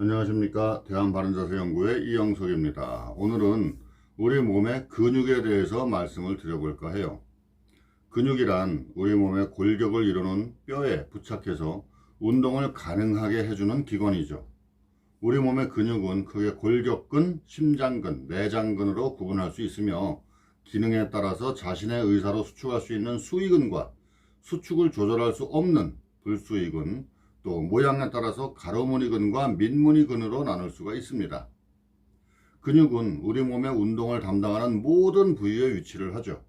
안녕하십니까. 대한바른자세연구의 이영석입니다. 오늘은 우리 몸의 근육에 대해서 말씀을 드려볼까 해요. 근육이란 우리 몸의 골격을 이루는 뼈에 부착해서 운동을 가능하게 해주는 기관이죠. 우리 몸의 근육은 크게 골격근, 심장근, 내장근으로 구분할 수 있으며 기능에 따라서 자신의 의사로 수축할 수 있는 수위근과 수축을 조절할 수 없는 불수위근, 또 모양에 따라서 가로무늬근과 민무늬근으로 나눌 수가 있습니다. 근육은 우리 몸의 운동을 담당하는 모든 부위에 위치를 하죠.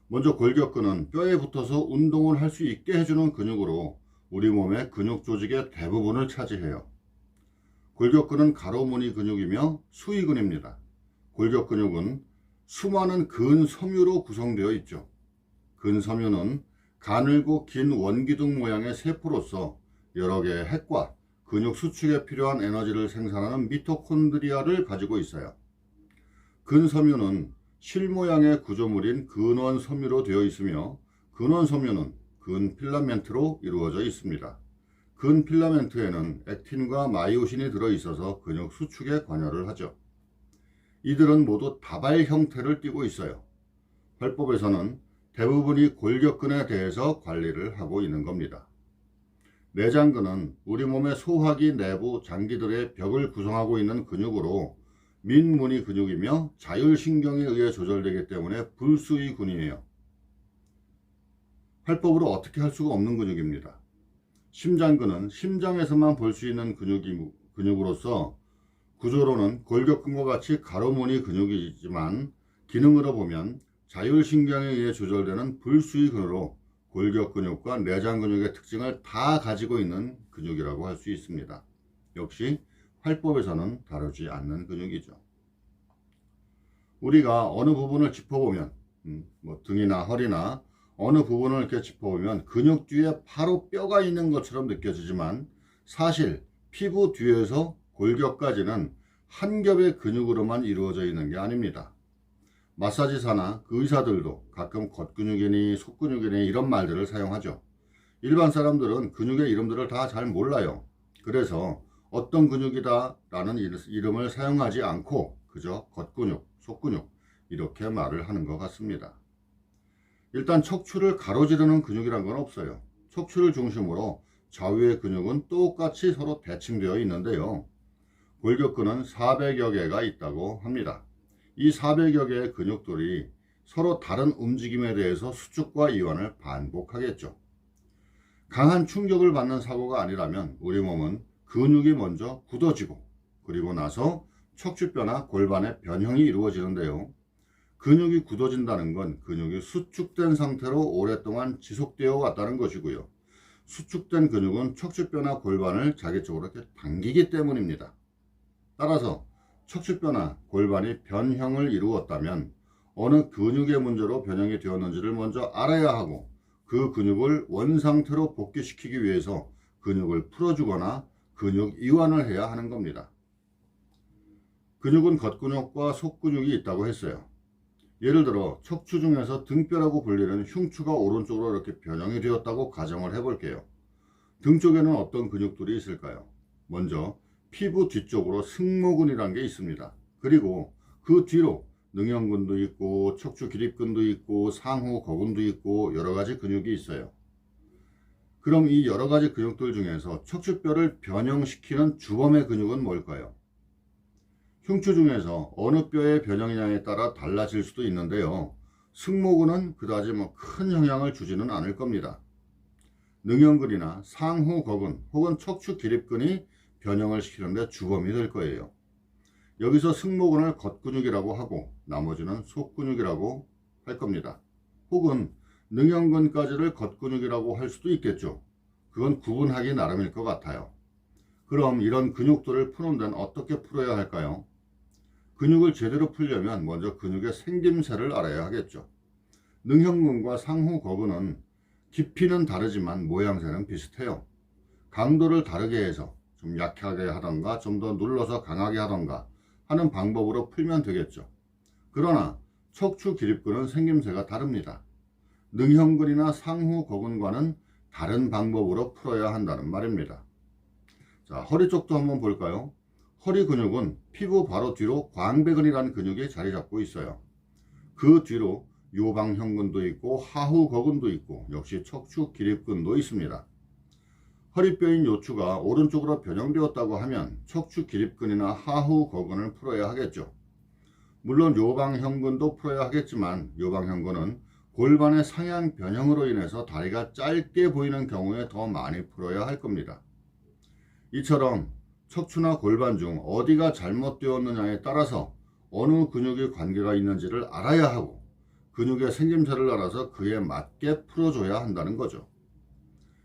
먼저 골격근은 뼈에 붙어서 운동을 할 수 있게 해주는 근육으로 우리 몸의 근육 조직의 대부분을 차지해요. 골격근은 가로무늬 근육이며 수위근입니다. 골격근육은 수많은 근섬유로 구성되어 있죠. 근섬유는 가늘고 긴 원기둥 모양의 세포로서 여러 개의 핵과 근육 수축에 필요한 에너지를 생산하는 미토콘드리아를 가지고 있어요. 근섬유는 실 모양의 구조물인 근원섬유로 되어 있으며 근원섬유는 근필라멘트로 이루어져 있습니다. 근필라멘트에는 액틴과 마이오신이 들어있어서 근육 수축에 관여를 하죠. 이들은 모두 다발 형태를 띠고 있어요. 활법에서는 대부분이 골격근에 대해서 관리를 하고 있는 겁니다. 내장근은 우리 몸의 소화기 내부 장기들의 벽을 구성하고 있는 근육으로 민무늬 근육이며 자율신경에 의해 조절되기 때문에 불수위근이에요. 활법으로 어떻게 할 수가 없는 근육입니다. 심장근은 심장에서만 볼 수 있는 근육으로서 구조로는 골격근과 같이 가로무늬 근육이지만 기능으로 보면 자율신경에 의해 조절되는 불수위근으로 골격근육과 내장근육의 특징을 다 가지고 있는 근육이라고 할 수 있습니다. 역시 활법에서는 다루지 않는 근육이죠. 우리가 어느 부분을 짚어보면 등이나 허리나 어느 부분을 이렇게 짚어보면 근육 뒤에 바로 뼈가 있는 것처럼 느껴지지만 사실 피부 뒤에서 골격까지는 한 겹의 근육으로만 이루어져 있는 게 아닙니다. 마사지사나 그 의사들도 가끔 겉근육이니 속근육이니 이런 말들을 사용하죠. 일반 사람들은 근육의 이름들을 다 잘 몰라요. 그래서 어떤 근육이다 라는 이름을 사용하지 않고 그저 겉근육, 속근육 이렇게 말을 하는 것 같습니다. 일단 척추를 가로지르는 근육이란 건 없어요. 척추를 중심으로 좌우의 근육은 똑같이 서로 대칭되어 있는데요. 골격근은 400여 개가 있다고 합니다. 이 400여 개의 근육들이 서로 다른 움직임에 대해서 수축과 이완을 반복하겠죠. 강한 충격을 받는 사고가 아니라면 우리 몸은 근육이 먼저 굳어지고 그리고 나서 척추뼈나 골반의 변형이 이루어지는데요. 근육이 굳어진다는 건 근육이 수축된 상태로 오랫동안 지속되어 왔다는 것이고요. 수축된 근육은 척추뼈나 골반을 자기 쪽으로 이렇게 당기기 때문입니다. 따라서 척추뼈나 골반이 변형을 이루었다면 어느 근육의 문제로 변형이 되었는지를 먼저 알아야 하고 그 근육을 원상태로 복귀시키기 위해서 근육을 풀어주거나 근육 이완을 해야 하는 겁니다. 근육은 겉근육과 속근육이 있다고 했어요. 예를 들어 척추 중에서 등뼈라고 불리는 흉추가 오른쪽으로 이렇게 변형이 되었다고 가정을 해볼게요. 등 쪽에는 어떤 근육들이 있을까요? 먼저 피부 뒤쪽으로 승모근이라는 게 있습니다. 그리고 그 뒤로 능형근도 있고 척추 기립근도 있고 상후 거근도 있고 여러 가지 근육이 있어요. 그럼 이 여러 가지 근육들 중에서 척추뼈를 변형시키는 주범의 근육은 뭘까요? 흉추 중에서 어느 뼈의 변형이냐에 따라 달라질 수도 있는데요. 승모근은 그다지 큰 영향을 주지는 않을 겁니다. 능형근이나 상후 거근 혹은 척추 기립근이 변형을 시키는데 주범이 될 거예요. 여기서 승모근을 겉근육이라고 하고 나머지는 속근육이라고 할 겁니다. 혹은 능형근까지를 겉근육이라고 할 수도 있겠죠. 그건 구분하기 나름일 것 같아요. 그럼 이런 근육들을 푸는 데는 어떻게 풀어야 할까요? 근육을 제대로 풀려면 먼저 근육의 생김새를 알아야 하겠죠. 능형근과 상후 거근은 깊이는 다르지만 모양새는 비슷해요. 강도를 다르게 해서 좀 약하게 하던가 좀 더 눌러서 강하게 하던가 하는 방법으로 풀면 되겠죠. 그러나 척추 기립근은 생김새가 다릅니다. 능형근이나 상후 거근과는 다른 방법으로 풀어야 한다는 말입니다. 자, 허리 쪽도 한번 볼까요? 허리 근육은 피부 바로 뒤로 광배근이라는 근육이 자리 잡고 있어요. 그 뒤로 요방형근도 있고 하후거근도 있고 역시 척추 기립근도 있습니다. 허리뼈인 요추가 오른쪽으로 변형되었다고 하면 척추 기립근이나 하후거근을 풀어야 하겠죠. 물론 요방형근도 풀어야 하겠지만 요방형근은 골반의 상향 변형으로 인해서 다리가 짧게 보이는 경우에 더 많이 풀어야 할 겁니다. 이처럼 척추나 골반 중 어디가 잘못되었느냐에 따라서 어느 근육이 관계가 있는지를 알아야 하고 근육의 생김새를 알아서 그에 맞게 풀어줘야 한다는 거죠.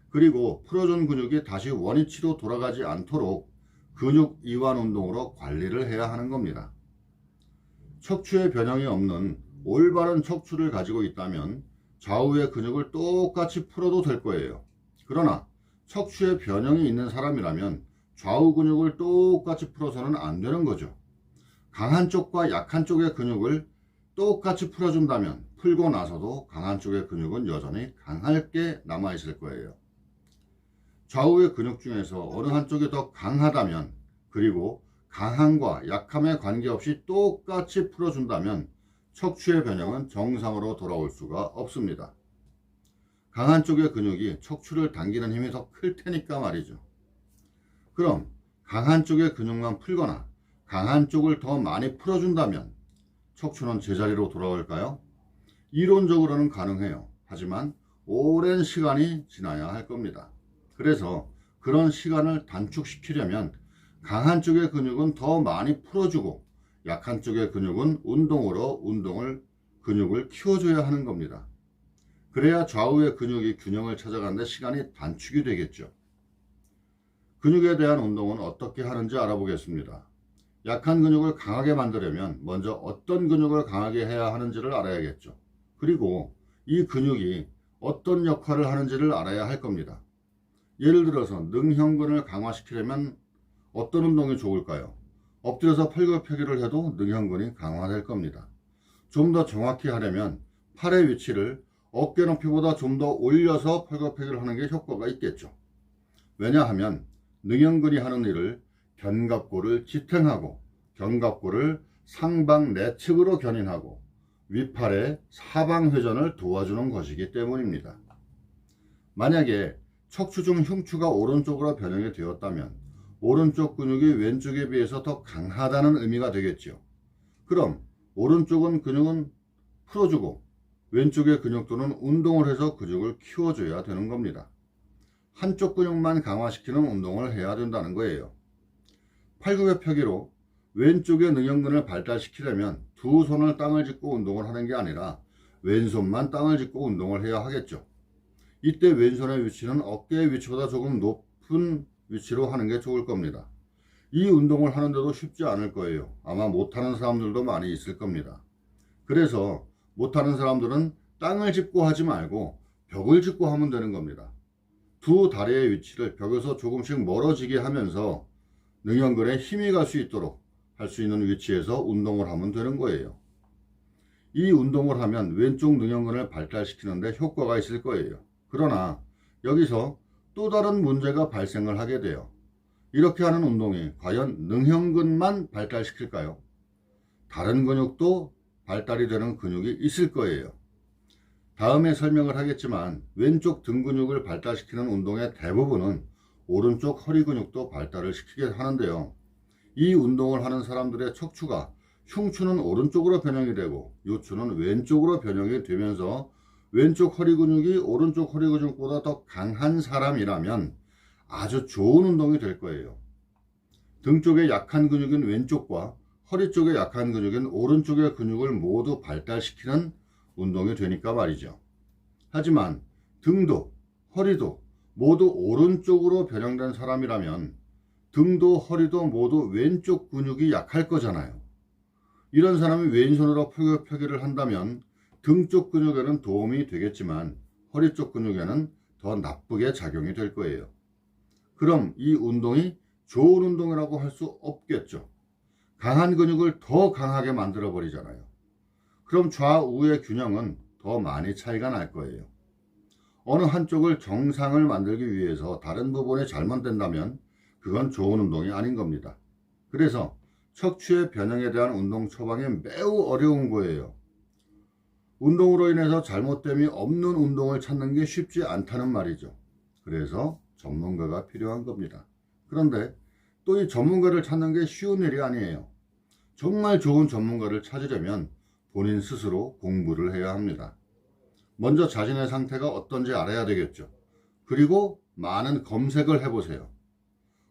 그리고 풀어준 근육이 다시 원위치로 돌아가지 않도록 근육 이완 운동으로 관리를 해야 하는 겁니다. 척추의 변형이 없는 올바른 척추를 가지고 있다면 좌우의 근육을 똑같이 풀어도 될 거예요. 그러나 척추의 변형이 있는 사람이라면 좌우 근육을 똑같이 풀어서는 안 되는 거죠. 강한 쪽과 약한 쪽의 근육을 똑같이 풀어준다면 풀고 나서도 강한 쪽의 근육은 여전히 강하게 남아있을 거예요. 좌우의 근육 중에서 어느 한쪽이 더 강하다면 그리고 강함과 약함에 관계없이 똑같이 풀어준다면 척추의 변형은 정상으로 돌아올 수가 없습니다. 강한 쪽의 근육이 척추를 당기는 힘이 더 클 테니까 말이죠. 그럼 강한 쪽의 근육만 풀거나 강한 쪽을 더 많이 풀어준다면 척추는 제자리로 돌아올까요? 이론적으로는 가능해요. 하지만 오랜 시간이 지나야 할 겁니다. 그래서 그런 시간을 단축시키려면 강한 쪽의 근육은 더 많이 풀어주고 약한 쪽의 근육은 운동으로 근육을 키워줘야 하는 겁니다. 그래야 좌우의 근육이 균형을 찾아가는 데 시간이 단축이 되겠죠. 근육에 대한 운동은 어떻게 하는지 알아보겠습니다. 약한 근육을 강하게 만들려면 먼저 어떤 근육을 강하게 해야 하는지를 알아야겠죠. 그리고 이 근육이 어떤 역할을 하는지를 알아야 할 겁니다. 예를 들어서 능형근을 강화시키려면 어떤 운동이 좋을까요? 엎드려서 팔굽혀펴기를 해도 능형근이 강화될 겁니다. 좀 더 정확히 하려면 팔의 위치를 어깨 높이보다 좀 더 올려서 팔굽혀펴기를 하는 게 효과가 있겠죠. 왜냐하면 능형근이 하는 일을 견갑골을 지탱하고 견갑골을 상방 내측으로 견인하고 윗팔의 사방 회전을 도와주는 것이기 때문입니다. 만약에 척추 중 흉추가 오른쪽으로 변형이 되었다면 오른쪽 근육이 왼쪽에 비해서 더 강하다는 의미가 되겠죠. 그럼 오른쪽은 근육은 풀어주고 왼쪽의 근육도는 운동을 해서 근육을 키워줘야 되는 겁니다. 한쪽 근육만 강화시키는 운동을 해야 된다는 거예요. 팔굽혀펴기로 왼쪽의 능형근을 발달시키려면 두 손을 땅을 짚고 운동을 하는 게 아니라 왼손만 땅을 짚고 운동을 해야 하겠죠. 이때 왼손의 위치는 어깨의 위치보다 조금 높은 위치로 하는 게 좋을 겁니다. 이 운동을 하는데도 쉽지 않을 거예요. 아마 못하는 사람들도 많이 있을 겁니다. 그래서 못하는 사람들은 땅을 짚고 하지 말고 벽을 짚고 하면 되는 겁니다. 두 다리의 위치를 벽에서 조금씩 멀어지게 하면서 능형근에 힘이 갈 수 있도록 할 수 있는 위치에서 운동을 하면 되는 거예요. 이 운동을 하면 왼쪽 능형근을 발달시키는데 효과가 있을 거예요. 그러나 여기서 또 다른 문제가 발생을 하게 돼요. 이렇게 하는 운동이 과연 능형근만 발달시킬까요? 다른 근육도 발달이 되는 근육이 있을 거예요. 다음에 설명을 하겠지만 왼쪽 등 근육을 발달시키는 운동의 대부분은 오른쪽 허리 근육도 발달을 시키게 하는데요. 이 운동을 하는 사람들의 척추가 흉추는 오른쪽으로 변형이 되고 요추는 왼쪽으로 변형이 되면서 왼쪽 허리 근육이 오른쪽 허리 근육보다 더 강한 사람이라면 아주 좋은 운동이 될 거예요. 등 쪽에 약한 근육인 왼쪽과 허리 쪽에 약한 근육인 오른쪽의 근육을 모두 발달시키는 운동이 되니까 말이죠. 하지만 등도 허리도 모두 오른쪽으로 변형된 사람이라면 등도 허리도 모두 왼쪽 근육이 약할 거잖아요. 이런 사람이 왼손으로 팔굽혀펴기를 한다면 등 쪽 근육에는 도움이 되겠지만 허리 쪽 근육에는 더 나쁘게 작용이 될 거예요. 그럼 이 운동이 좋은 운동이라고 할 수 없겠죠. 강한 근육을 더 강하게 만들어 버리잖아요. 그럼 좌우의 균형은 더 많이 차이가 날 거예요. 어느 한쪽을 정상을 만들기 위해서 다른 부분이 잘못된다면 그건 좋은 운동이 아닌 겁니다. 그래서 척추의 변형에 대한 운동 처방이 매우 어려운 거예요. 운동으로 인해서 잘못됨이 없는 운동을 찾는 게 쉽지 않다는 말이죠. 그래서 전문가가 필요한 겁니다. 그런데 또 이 전문가를 찾는 게 쉬운 일이 아니에요. 정말 좋은 전문가를 찾으려면 본인 스스로 공부를 해야 합니다. 먼저 자신의 상태가 어떤지 알아야 되겠죠. 그리고 많은 검색을 해보세요.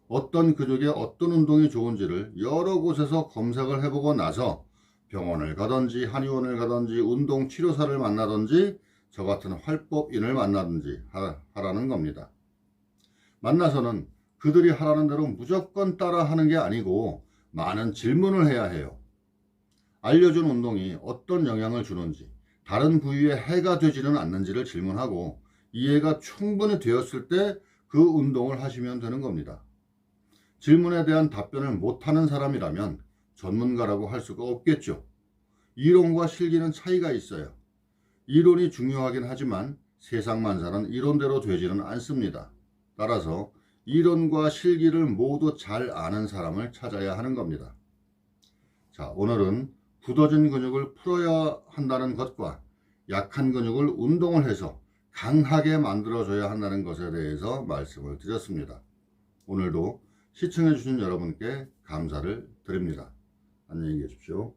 어떤 근육에 어떤 운동이 좋은지를 여러 곳에서 검색을 해보고 나서 병원을 가든지 한의원을 가든지 운동치료사를 만나든지 저 같은 활법인을 만나든지 하라는 겁니다. 만나서는 그들이 하라는 대로 무조건 따라 하는 게 아니고 많은 질문을 해야 해요. 알려준 운동이 어떤 영향을 주는지, 다른 부위에 해가 되지는 않는지를 질문하고 이해가 충분히 되었을 때 그 운동을 하시면 되는 겁니다. 질문에 대한 답변을 못하는 사람이라면 전문가라고 할 수가 없겠죠. 이론과 실기는 차이가 있어요. 이론이 중요하긴 하지만 세상 만사는 이론대로 되지는 않습니다. 따라서 이론과 실기를 모두 잘 아는 사람을 찾아야 하는 겁니다. 자, 오늘은 굳어진 근육을 풀어야 한다는 것과 약한 근육을 운동을 해서 강하게 만들어줘야 한다는 것에 대해서 말씀을 드렸습니다. 오늘도 시청해 주신 여러분께 감사를 드립니다. 안녕히 계십시오.